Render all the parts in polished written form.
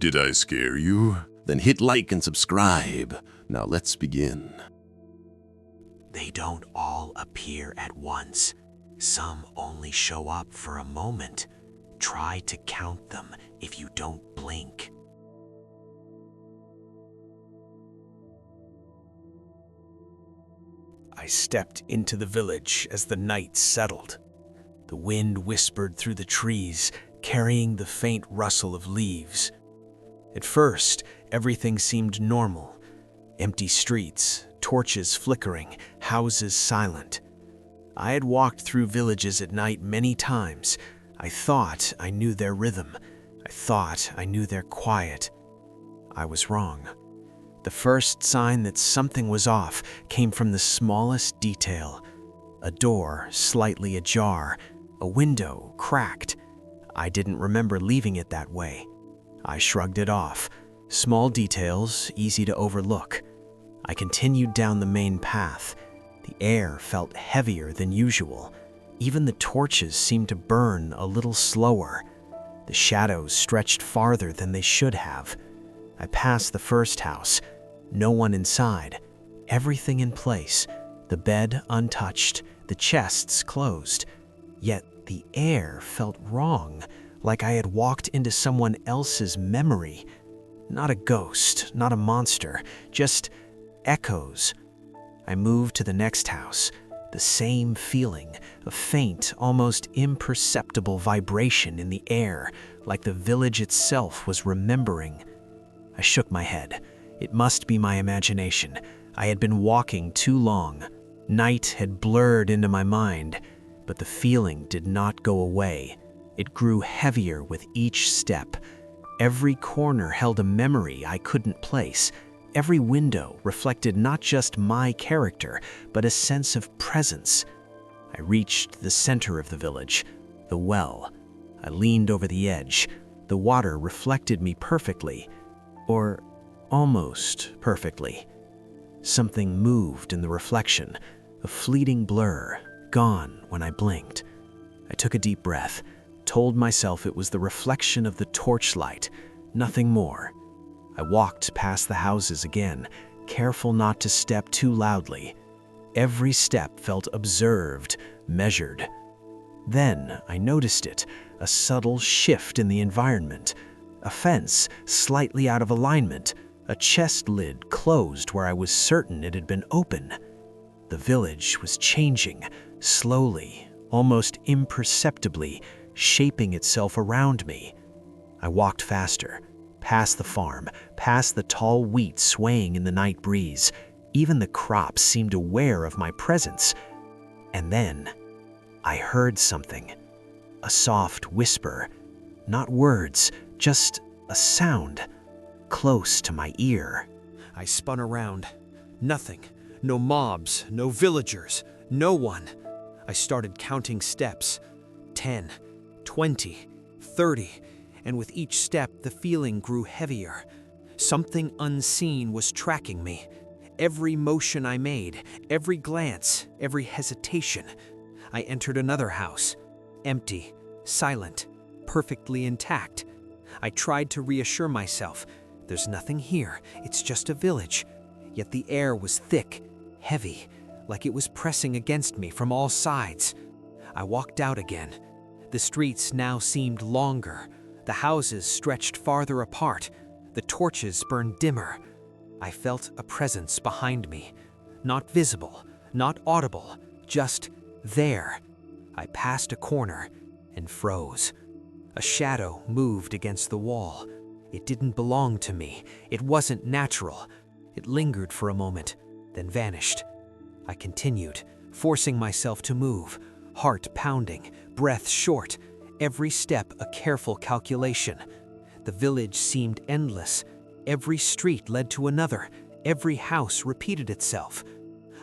Did I scare you? Then hit like and subscribe. Now let's begin. They don't all appear at once. Some only show up for a moment. Try to count them if you don't blink. I stepped into the village as the night settled. The wind whispered through the trees, carrying the faint rustle of leaves. At first, everything seemed normal. Empty streets, torches flickering, houses silent. I had walked through villages at night many times. I thought I knew their rhythm. I thought I knew their quiet. I was wrong. The first sign that something was off came from the smallest detail. A door slightly ajar, a window cracked. I didn't remember leaving it that way. I shrugged it off. Small details, easy to overlook. I continued down the main path. The air felt heavier than usual. Even the torches seemed to burn a little slower. The shadows stretched farther than they should have. I passed the first house. No one inside. Everything in place. The bed untouched, the chests closed. Yet the air felt wrong, like I had walked into someone else's memory. Not a ghost, not a monster, just echoes. I moved to the next house. The same feeling, a faint, almost imperceptible vibration in the air, like the village itself was remembering. I shook my head. It must be my imagination. I had been walking too long. Night had blurred into my mind, but the feeling did not go away. It grew heavier with each step. Every corner held a memory I couldn't place. Every window reflected not just my character, but a sense of presence. I reached the center of the village, the well. I leaned over the edge. The water reflected me perfectly, or almost perfectly. Something moved in the reflection, a fleeting blur, gone when I blinked. I took a deep breath, told myself it was the reflection of the torchlight, nothing more. I walked past the houses again, careful not to step too loudly. Every step felt observed, measured. Then I noticed it, a subtle shift in the environment. A fence slightly out of alignment, a chest lid closed where I was certain it had been open. The village was changing, slowly, almost imperceptibly, shaping itself around me. I walked faster, past the farm, past the tall wheat swaying in the night breeze. Even the crops seemed aware of my presence. And then I heard something, a soft whisper, not words, just a sound, close to my ear. I spun around. Nothing. No mobs, no villagers, no one. I started counting steps. 10, 20, 30, and with each step the feeling grew heavier. Something unseen was tracking me. Every motion I made, every glance, every hesitation. I entered another house. Empty, silent, perfectly intact. I tried to reassure myself. There's nothing here, it's just a village. Yet the air was thick, heavy, like it was pressing against me from all sides. I walked out again. The streets now seemed longer. The houses stretched farther apart. The torches burned dimmer. I felt a presence behind me. Not visible, not audible, just there. I passed a corner and froze. A shadow moved against the wall. It didn't belong to me. It wasn't natural. It lingered for a moment, then vanished. I continued, forcing myself to move, heart pounding, breath short, every step a careful calculation. The village seemed endless. Every street led to another. Every house repeated itself.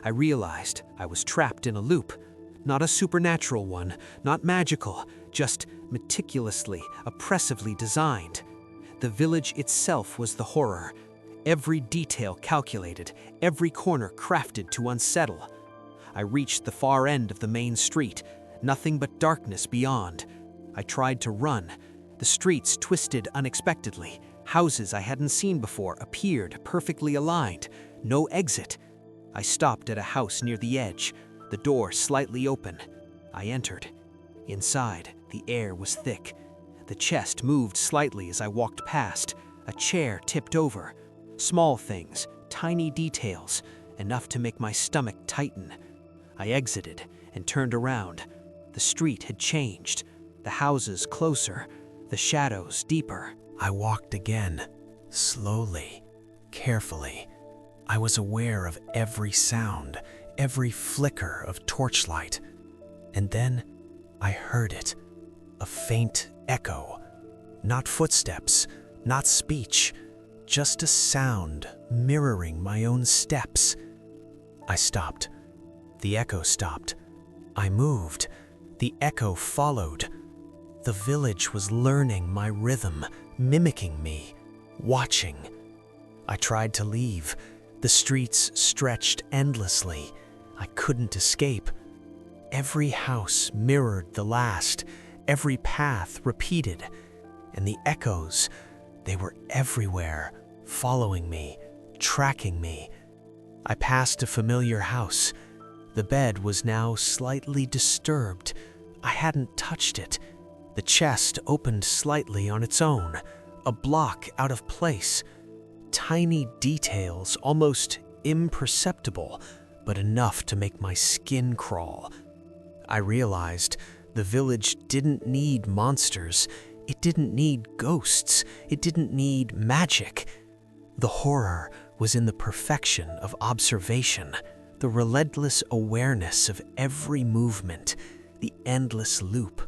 I realized I was trapped in a loop. Not a supernatural one, not magical, just meticulously, oppressively designed. The village itself was the horror. Every detail calculated, every corner crafted to unsettle. I reached the far end of the main street, nothing but darkness beyond. I tried to run. The streets twisted unexpectedly, Houses I hadn't seen before appeared, perfectly aligned. No exit. I stopped at a house near the edge, the door slightly open. I entered. Inside, the air was thick. The chest moved slightly as I walked past. A chair tipped over. Small things, tiny details, enough to make my stomach tighten. I exited and turned around. The street had changed. The houses closer, the shadows deeper. I walked again, slowly, carefully. I was aware of every sound, every flicker of torchlight. And then I heard it, a faint echo. Not footsteps, not speech, just a sound mirroring my own steps. I stopped. The echo stopped. I moved. The echo followed. The village was learning my rhythm, mimicking me, watching. I tried to leave. The streets stretched endlessly. I couldn't escape. Every house mirrored the last, every path repeated, and the echoes, they were everywhere, following me, tracking me. I passed a familiar house. The bed was now slightly disturbed. I hadn't touched it. The chest opened slightly on its own, a block out of place. Tiny details, almost imperceptible, but enough to make my skin crawl. I realized the village didn't need monsters. It didn't need ghosts. It didn't need magic. The horror was in the perfection of observation, the relentless awareness of every movement, the endless loop.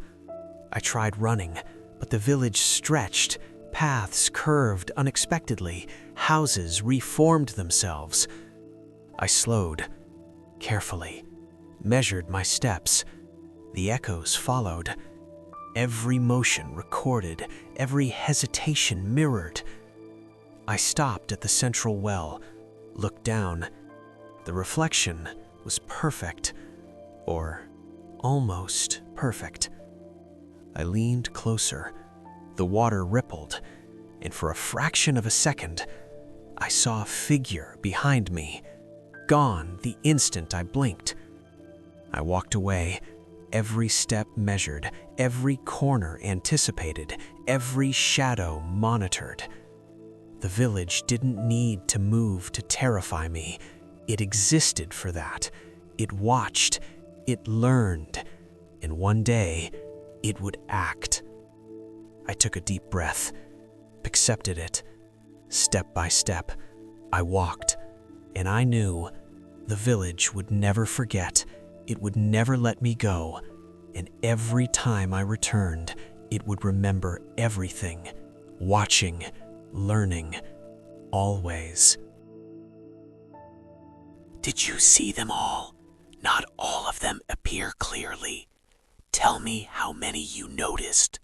I tried running, but the village stretched, paths curved unexpectedly, houses reformed themselves. I slowed, carefully, measured my steps. The echoes followed. Every motion recorded, every hesitation mirrored. I stopped at the central well, looked down. The reflection was perfect, or almost perfect. I leaned closer. The water rippled, and for a fraction of a second, I saw a figure behind me, gone the instant I blinked. I walked away, every step measured, every corner anticipated, every shadow monitored. The village didn't need to move to terrify me. It existed for that. It watched, it learned, and one day, it would act. I took a deep breath, accepted it. Step by step, I walked, and I knew the village would never forget. It would never let me go, and every time I returned, it would remember everything, watching, learning, always. Did you see them all? Not all of them appear clearly. Tell me how many you noticed.